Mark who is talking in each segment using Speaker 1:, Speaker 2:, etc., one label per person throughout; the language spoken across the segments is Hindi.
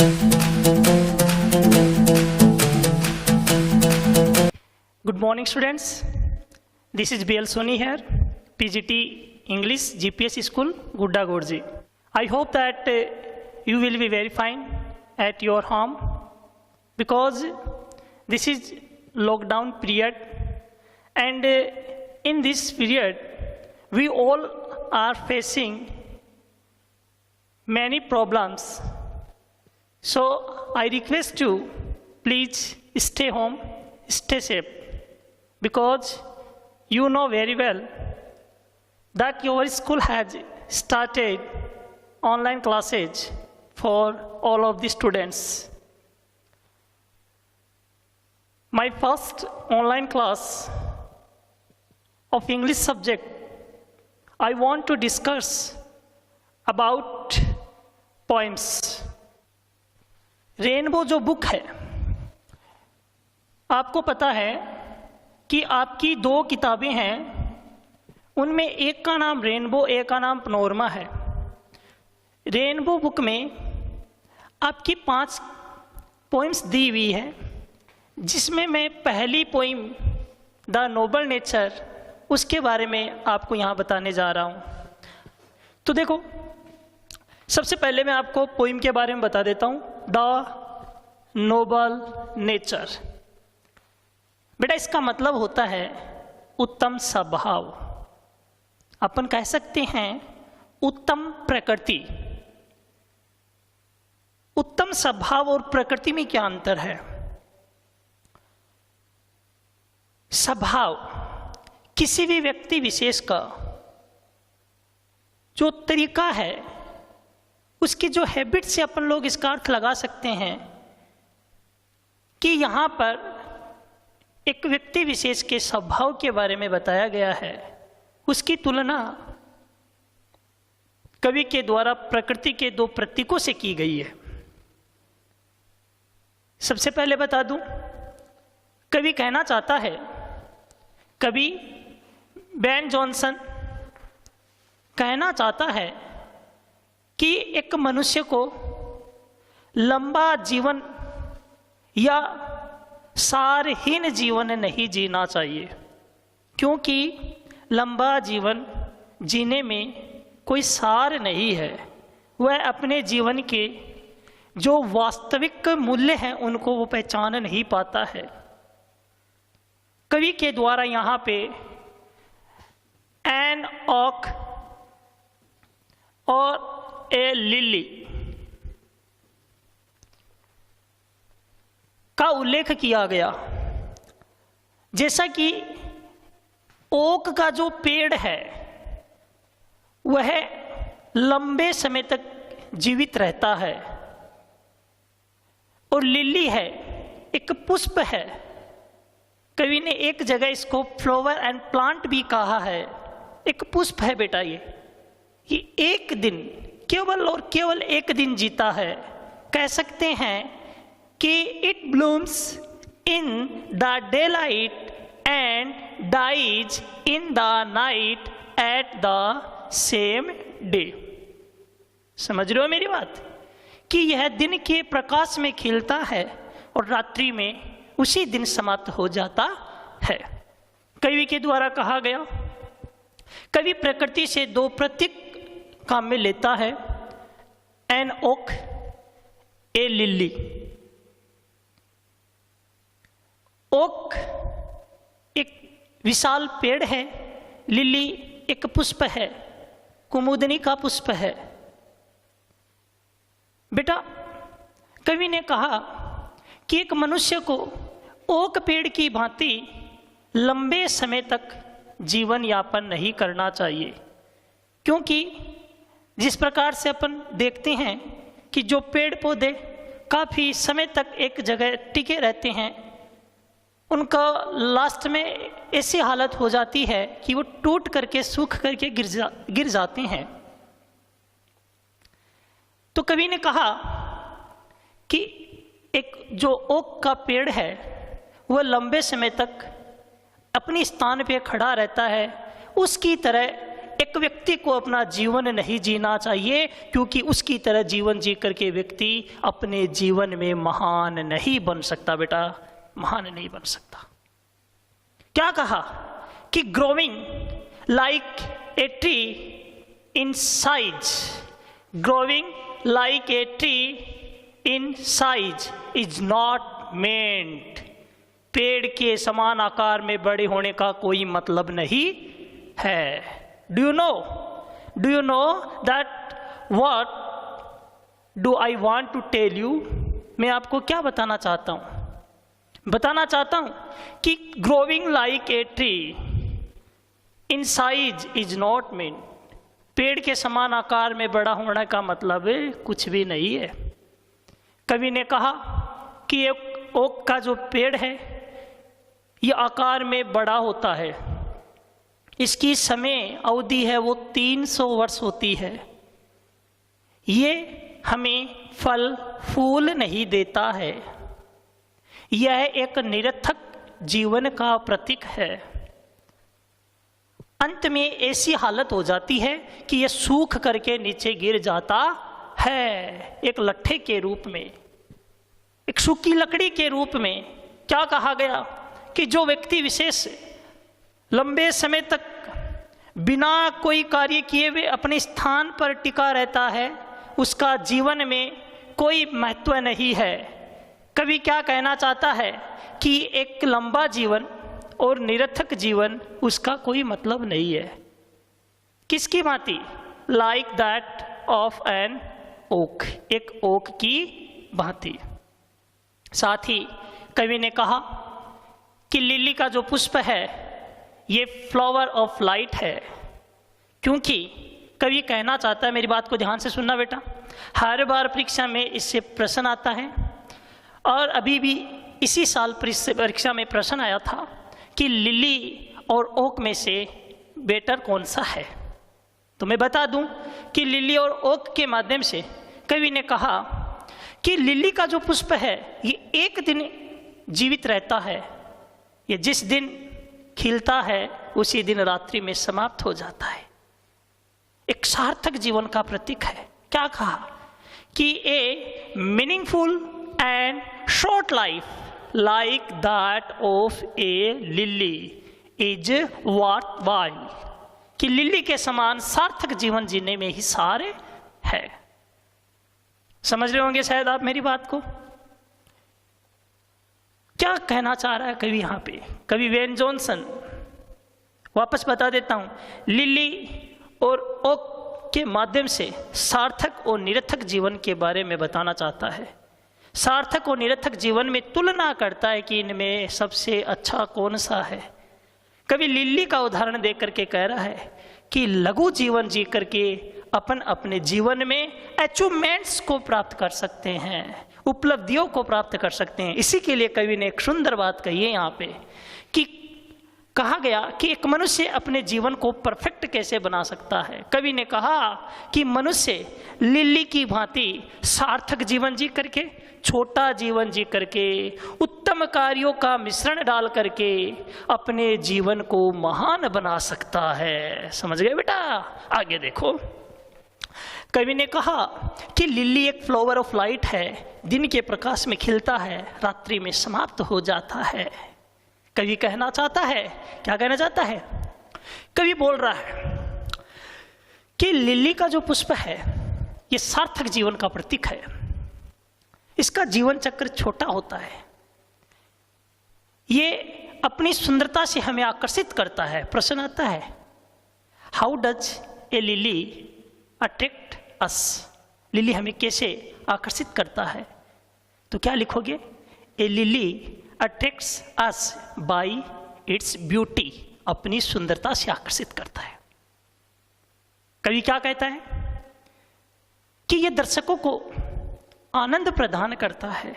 Speaker 1: Good morning, students. This is BL Soni here, PGT English GPS School, Gudda Gorji. I hope that you will be very fine at your home because this is lockdown period, and in this period we all are facing many problems. So I request you, please stay home, stay safe, because you know very well that your school has started online classes for all of the students. My first online class of English subject, I want to discuss about poems. Rainbow जो बुक है, आपको पता है कि आपकी दो किताबें हैं, उनमें एक का नाम रेनबो, एक का नाम पनोरमा है। रेनबो बुक में आपकी 5 पोइम्स दी हुई है, जिसमें मैं पहली पोइम द नोबल नेचर, उसके बारे में आपको यहाँ बताने जा रहा हूँ। तो देखो, सबसे पहले मैं आपको पोइम के बारे में बता देता हूँ, द नोबल नेचर। बेटा, इसका मतलब होता है उत्तम स्वभाव। अपन कह सकते हैं उत्तम प्रकृति। उत्तम स्वभाव और प्रकृति में क्या अंतर है? स्वभाव किसी भी व्यक्ति विशेष का जो तरीका है, उसकी जो हैबिट से अपन लोग इसका अर्थ लगा सकते हैं कि यहाँ पर एक व्यक्ति विशेष के स्वभाव के बारे में बताया गया है। उसकी तुलना कवि के द्वारा प्रकृति के 2 प्रतीकों से की गई है। सबसे पहले बता दूं, कवि कहना चाहता है, कवि बेन जॉनसन कहना चाहता है कि एक मनुष्य को लंबा जीवन या सारहीन जीवन नहीं जीना चाहिए, क्योंकि लंबा जीवन जीने में कोई सार नहीं है। वह अपने जीवन के जो वास्तविक मूल्य हैं उनको वो पहचान नहीं पाता है। कवि के द्वारा यहाँ पे एन ऑक और ए लिली का उल्लेख किया गया। जैसा कि ओक का जो पेड़ है वह लंबे समय तक जीवित रहता है, और लिली है एक पुष्प है। कवि ने एक जगह इसको फ्लावर एंड प्लांट भी कहा है। एक पुष्प है बेटा, ये एक दिन, केवल और केवल एक दिन जीता है। कह सकते हैं कि it blooms in the daylight and dies in the night at the same day. समझ रहे हो मेरी बात? कि यह दिन के प्रकाश में खिलता है और रात्रि में उसी दिन समाप्त हो जाता है। कवि के द्वारा कहा गया, कवि प्रकृति से 2 प्रतीक काम में लेता है, एन ओक, ए लिली। ओक एक विशाल पेड़ है, लिली एक पुष्प है, कुमुदनी का पुष्प है। बेटा, कवि ने कहा कि एक मनुष्य को ओक पेड़ की भांति लंबे समय तक जीवन यापन नहीं करना चाहिए, क्योंकि जिस प्रकार से अपन देखते हैं कि जो पेड़ पौधे काफ़ी समय तक एक जगह टिके रहते हैं, उनका लास्ट में ऐसी हालत हो जाती है कि वो टूट करके सूख करके गिर जाते हैं। तो कवि ने कहा कि एक जो ओक का पेड़ है वह लंबे समय तक अपनी स्थान पे खड़ा रहता है, उसकी तरह एक व्यक्ति को अपना जीवन नहीं जीना चाहिए, क्योंकि उसकी तरह जीवन जी करके व्यक्ति अपने जीवन में महान नहीं बन सकता बेटा, महान नहीं बन सकता। क्या कहा कि growing like a tree in size, growing like a tree in size is not meant, पेड़ के समान आकार में बड़े होने का कोई मतलब नहीं है। Do you know that what do I want to tell you, मैं आपको क्या बताना चाहता हूं? बताना चाहता हूं कि growing like a tree in size is not mean, पेड़ के समान आकार में बड़ा होने का मतलब कुछ भी नहीं है। कवि ने कहा कि एक ओक का जो पेड़ है ये आकार में बड़ा होता है, इसकी समय अवधि है वो 300 वर्ष होती है, ये हमें फल फूल नहीं देता है, यह एक निरर्थक जीवन का प्रतीक है। अंत में ऐसी हालत हो जाती है कि यह सूख करके नीचे गिर जाता है, एक लट्ठे के रूप में, एक सूखी लकड़ी के रूप में। क्या कहा गया कि जो व्यक्ति विशेष लंबे समय तक बिना कोई कार्य किए हुए अपने स्थान पर टिका रहता है, उसका जीवन में कोई महत्व नहीं है। कवि क्या कहना चाहता है कि एक लंबा जीवन और निरर्थक जीवन उसका कोई मतलब नहीं है। किसकी भांति? Like that of an oak, एक ओक की भांति। साथ ही कवि ने कहा कि लिली का जो पुष्प है ये फ्लावर ऑफ लाइट है, क्योंकि कवि कहना चाहता है, मेरी बात को ध्यान से सुनना बेटा, हर बार परीक्षा में इससे प्रश्न आता है और अभी भी इसी साल परीक्षा में प्रश्न आया था कि लिली और ओक में से बेटर कौन सा है। तो मैं बता दूं कि लिली और ओक के माध्यम से कवि ने कहा कि लिली का जो पुष्प है ये एक दिन जीवित रहता है, ये जिस दिन खिलता है उसी दिन रात्रि में समाप्त हो जाता है, एक सार्थक जीवन का प्रतीक है। क्या कहा कि ए meaningful and short life like that of a lily is worthwhile, कि लिली के समान सार्थक जीवन जीने में ही सार है। समझ रहे होंगे शायद आप मेरी बात को। क्या कहना चाह रहा है कवि यहाँ पे? कवि वेन जॉनसन, वापस बता देता हूँ, लिली और ओक के माध्यम से सार्थक और निरर्थक जीवन के बारे में बताना चाहता है। सार्थक और निरर्थक जीवन में तुलना करता है कि इनमें सबसे अच्छा कौन सा है। कभी लिली का उदाहरण देकर के कह रहा है कि लघु जीवन जी करके अपन अपने जीवन में अचीवमेंट्स को प्राप्त कर सकते हैं, उपलब्धियों को प्राप्त कर सकते हैं। इसी के लिए कवि ने एक सुंदर बात कही है यहाँ पे कि कहा गया कि एक मनुष्य अपने जीवन को परफेक्ट कैसे बना सकता है। कवि ने कहा कि मनुष्य लिली की भांति सार्थक जीवन जी करके, छोटा जीवन जी करके, उत्तम कार्यों का मिश्रण डाल करके अपने जीवन को महान बना सकता है। समझ गए बेटा? आगे देखो, कवि ने कहा कि लिली एक फ्लावर ऑफ लाइट है, दिन के प्रकाश में खिलता है, रात्रि में समाप्त हो जाता है। कवि कहना चाहता है, क्या कहना चाहता है? कवि बोल रहा है कि लिली का जो पुष्प है ये सार्थक जीवन का प्रतीक है। इसका जीवन चक्र छोटा होता है, ये अपनी सुंदरता से हमें आकर्षित करता है। प्रश्न आता है, how does a lily attract us? Lily हमें कैसे आकर्षित करता है? तो क्या लिखोगे? A lily attracts us by its beauty, अपनी सुंदरता से आकर्षित करता है। कवि क्या कहता है कि यह दर्शकों को आनंद प्रदान करता है,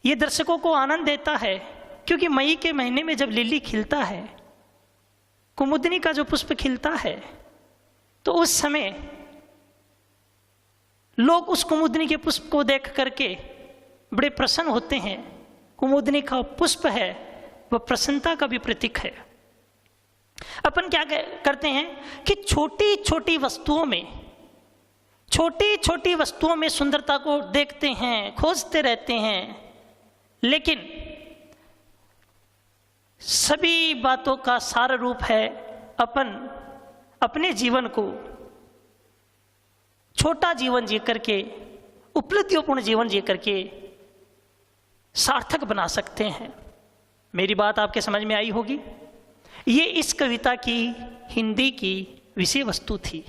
Speaker 1: यह दर्शकों को आनंद देता है, क्योंकि मई के महीने में जब लिली खिलता है, कुमुदनी का जो पुष्प खिलता है, तो उस समय लोग उस कुमुदनी के पुष्प को देख करके बड़े प्रसन्न होते हैं। कुमुदनी का पुष्प है वह प्रसन्नता का भी प्रतीक है। अपन क्या करते हैं कि छोटी छोटी वस्तुओं में सुंदरता को देखते हैं, खोजते रहते हैं, लेकिन सभी बातों का सार रूप है अपन अपने जीवन को छोटा जीवन जी करके, उपलब्धिपूर्ण जीवन जी करके सार्थक बना सकते हैं। मेरी बात आपके समझ में आई होगी। ये इस कविता की हिंदी की विषय वस्तु थी।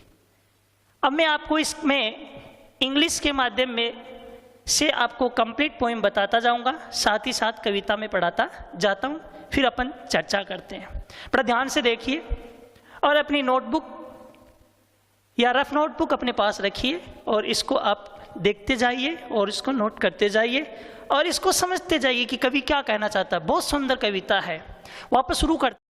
Speaker 1: अब मैं आपको इसमें इंग्लिश के माध्यम में से आपको कंप्लीट पोएम बताता जाऊंगा, साथ ही साथ कविता में पढ़ाता जाता हूं, फिर अपन चर्चा करते हैं। बड़ा ध्यान से देखिए और अपनी नोटबुक या रफ नोटबुक अपने पास रखिए और इसको आप देखते जाइए और इसको नोट करते जाइए और इसको समझते जाइए कि कवि क्या कहना चाहता है। बहुत सुंदर कविता है। वापस शुरू करते